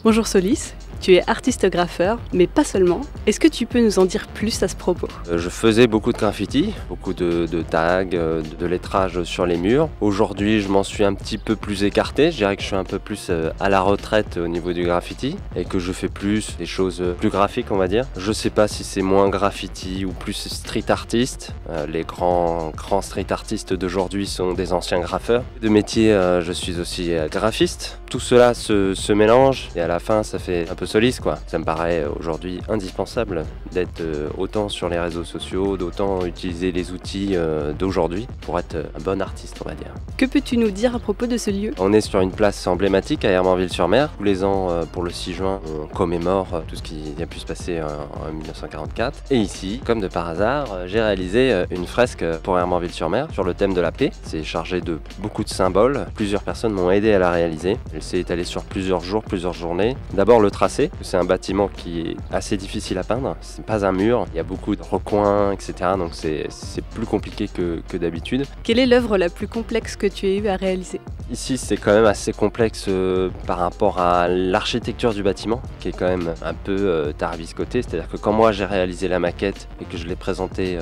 Bonjour Solis, tu es artiste graffeur, mais pas seulement. Est-ce que tu peux nous en dire plus à ce propos? Je faisais beaucoup de graffiti, beaucoup de tags, de lettrage sur les murs. Aujourd'hui, je m'en suis un petit peu plus écarté. Je dirais que je suis un peu plus à la retraite au niveau du graffiti et que je fais plus des choses plus graphiques, on va dire. Je sais pas si c'est moins graffiti ou plus street artiste. Les grands street artistes d'aujourd'hui sont des anciens graffeurs. De métier, je suis aussi graphiste. Tout cela se mélange et à la fin, ça fait un peu Solis, quoi. Ça me paraît aujourd'hui indispensable d'être autant sur les réseaux sociaux, d'autant utiliser les outils d'aujourd'hui pour être un bon artiste, on va dire. Que peux-tu nous dire à propos de ce lieu? On est sur une place emblématique à Hermanville-sur-Mer. Tous les ans, pour le 6 juin, on commémore tout ce qui a pu se passer en 1944. Et ici, comme de par hasard, j'ai réalisé une fresque pour Hermanville-sur-Mer sur le thème de la paix. C'est chargé de beaucoup de symboles. Plusieurs personnes m'ont aidé à la réaliser. Elle s'est étalée sur plusieurs jours, plusieurs journées. D'abord le tracé. C'est un bâtiment qui est assez difficile à peindre. C'est pas un mur. Il y a beaucoup de recoins, etc. Donc c'est plus compliqué que d'habitude. Quelle est l'œuvre la plus complexe que tu aies eu à réaliser? Ici, c'est quand même assez complexe par rapport à l'architecture du bâtiment, qui est quand même un peu tarabiscotée. C'est-à-dire que quand moi j'ai réalisé la maquette et que je l'ai présentée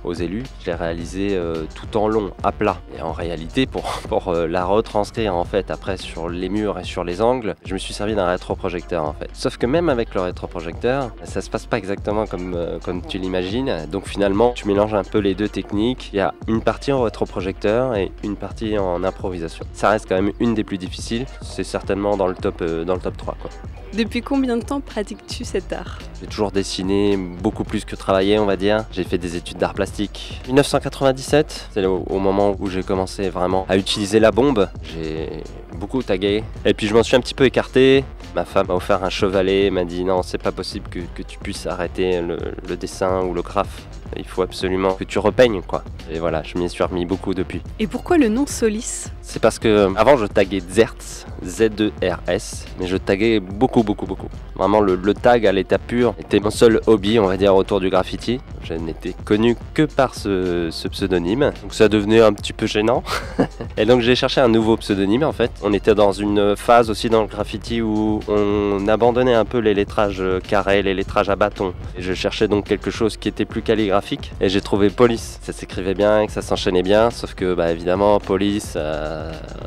aux élus, je l'ai réalisé tout en long, à plat. Et en réalité, pour la retranscrire en fait après sur les murs et sur les angles, je me suis servi d'un rétroprojecteur en fait. Sauf que même avec le rétroprojecteur, ça se passe pas exactement comme tu l'imagines. Donc finalement, tu mélanges un peu les deux techniques. Il y a une partie en rétroprojecteur et une partie en improvisation. Ça reste quand même une des plus difficiles. C'est certainement dans le top 3, quoi. Depuis combien de temps pratiques-tu cet art? J'ai toujours dessiné beaucoup plus que travaillé, on va dire. J'ai fait des études d'art plastique. 1997, c'est au moment où j'ai commencé vraiment à utiliser la bombe. J'ai beaucoup tagué. Et puis je m'en suis un petit peu écarté. Ma femme m'a offert un chevalet, m'a dit non, c'est pas possible que tu puisses arrêter le dessin ou le graphe. Il faut absolument que tu repeignes, quoi. Et voilà, je m'y suis remis beaucoup depuis. Et pourquoi le nom Solis? C'est parce que avant je taguais Zerts, Z-E-R-S, mais je taguais beaucoup. Vraiment le tag à l'état pur était mon seul hobby, on va dire, autour du graffiti. Je n'étais connu que par ce pseudonyme, donc ça devenait un petit peu gênant. Et donc j'ai cherché un nouveau pseudonyme en fait. On était dans une phase aussi dans le graffiti où on abandonnait un peu les lettrages carrés, les lettrages à bâton. Et je cherchais donc quelque chose qui était plus calligraphique et j'ai trouvé Police. Ça s'écrivait bien et que ça s'enchaînait bien, sauf que bah, évidemment Police,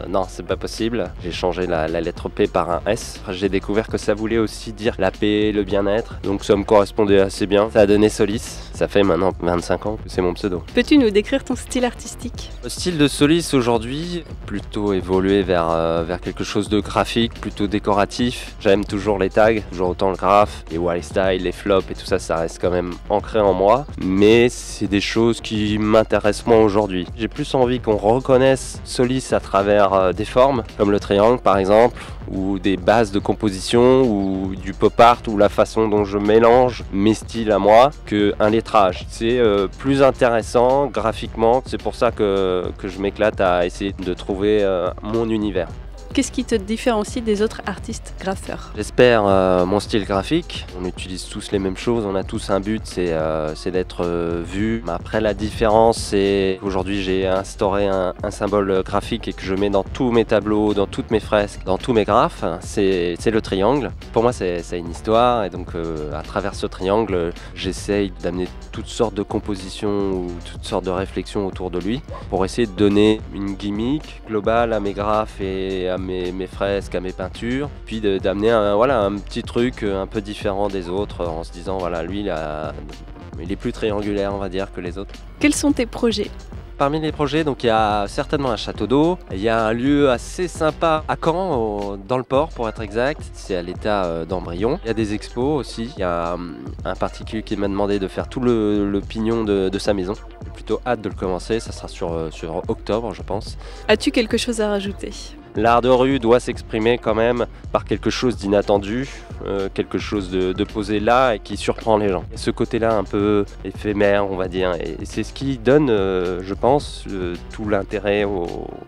non c'est pas possible. J'ai changé la lettre P par un S. J'ai découvert que ça voulait aussi dire la paix, le bien-être, donc ça me correspondait assez bien. Ça a donné Solis. Ça fait maintenant 25 ans que c'est mon pseudo. Peux-tu nous décrire ton style artistique? Le style de Solis aujourd'hui, plutôt évolué vers quelque chose de graphique, plutôt décoratif. J'aime toujours les tags, toujours autant le graphe, les wall style, les flops et tout ça, ça reste quand même ancré en moi. Mais c'est des choses qui m'intéressent moins aujourd'hui. J'ai plus envie qu'on reconnaisse Solis à travers des formes, comme le triangle par exemple, ou des bases de composition, ou du pop art, ou la façon dont je mélange mes styles à moi, qu'un lettrage. C'est plus intéressant graphiquement, c'est pour ça que je m'éclate à essayer de trouver mon univers. Qu'est-ce qui te différencie des autres artistes graffeurs? J'espère mon style graphique. On utilise tous les mêmes choses, on a tous un but, c'est d'être vu. Après la différence, c'est qu'aujourd'hui j'ai instauré un symbole graphique et que je mets dans tous mes tableaux, dans toutes mes fresques, dans tous mes graphes. C'est le triangle. Pour moi c'est une histoire et donc à travers ce triangle, j'essaye d'amener toutes sortes de compositions ou toutes sortes de réflexions autour de lui pour essayer de donner une gimmick globale à mes graphes et à mes fresques, à mes peintures, puis d'amener un petit truc un peu différent des autres en se disant voilà, lui il est plus triangulaire on va dire que les autres. Quels sont tes projets? Parmi les projets, donc il y a certainement un château d'eau, il y a un lieu assez sympa à Caen, dans le port pour être exact, c'est à l'état d'embryon. Il y a des expos aussi, il y a un particulier qui m'a demandé de faire tout le pignon de sa maison. J'ai plutôt hâte de le commencer, ça sera sur octobre je pense. As-tu quelque chose à rajouter? L'art de rue doit s'exprimer quand même par quelque chose d'inattendu, quelque chose de posé là et qui surprend les gens. Et ce côté-là un peu éphémère, on va dire, et c'est ce qui donne, je pense, tout l'intérêt au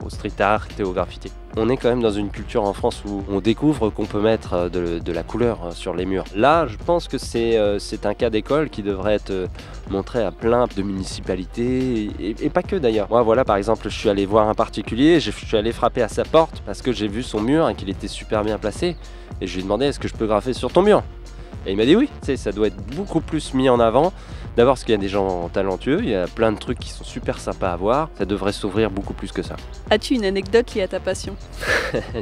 street art et au graffiti. on est quand même dans une culture en France où on découvre qu'on peut mettre de la couleur sur les murs. Là, je pense que c'est un cas d'école qui devrait être montré à plein de municipalités et pas que d'ailleurs. Moi, voilà, par exemple, je suis allé voir un particulier, je suis allé frapper à sa porte parce que j'ai vu son mur et qu'il était super bien placé. Et je lui ai demandé, est-ce que je peux graffer sur ton mur? Et il m'a dit oui, tu sais, ça doit être beaucoup plus mis en avant. D'abord parce qu'il y a des gens talentueux, il y a plein de trucs qui sont super sympas à voir. Ça devrait s'ouvrir beaucoup plus que ça. As-tu une anecdote liée à ta passion?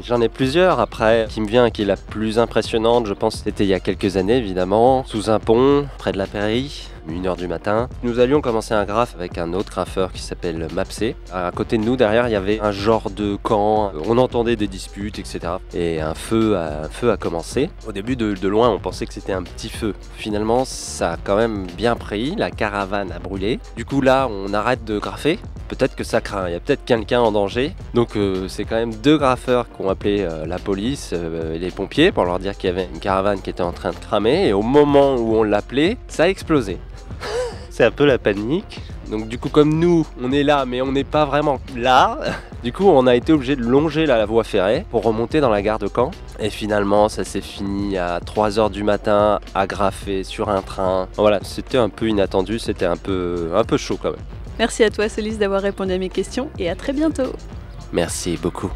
J'en ai plusieurs. Après, qui me vient, qui est la plus impressionnante, je pense, c'était il y a quelques années évidemment, sous un pont, près de la Prairie, 1h du matin. Nous allions commencer un graphe avec un autre graffeur qui s'appelle Mapsé. À côté de nous, derrière, il y avait un genre de camp. On entendait des disputes, etc. Et un feu a commencé. Au début, de loin, on pensait que c'était un petit feu. Finalement, ça a quand même bien pris. La caravane a brûlé. Du coup, là, on arrête de graffer. Peut-être que ça craint, il y a peut-être quelqu'un en danger. Donc c'est quand même 2 graffeurs qui ont appelé la police et les pompiers pour leur dire qu'il y avait une caravane qui était en train de cramer. Et au moment où on l'appelait, ça a explosé. C'est un peu la panique. Donc du coup, comme nous, on est là, mais on n'est pas vraiment là. Du coup, on a été obligé de longer la voie ferrée pour remonter dans la gare de Caen. Et finalement, ça s'est fini à 3h du matin à graffer sur un train. Voilà, c'était un peu inattendu, c'était un peu chaud quand même. Merci à toi, Solis, d'avoir répondu à mes questions et à très bientôt. Merci beaucoup.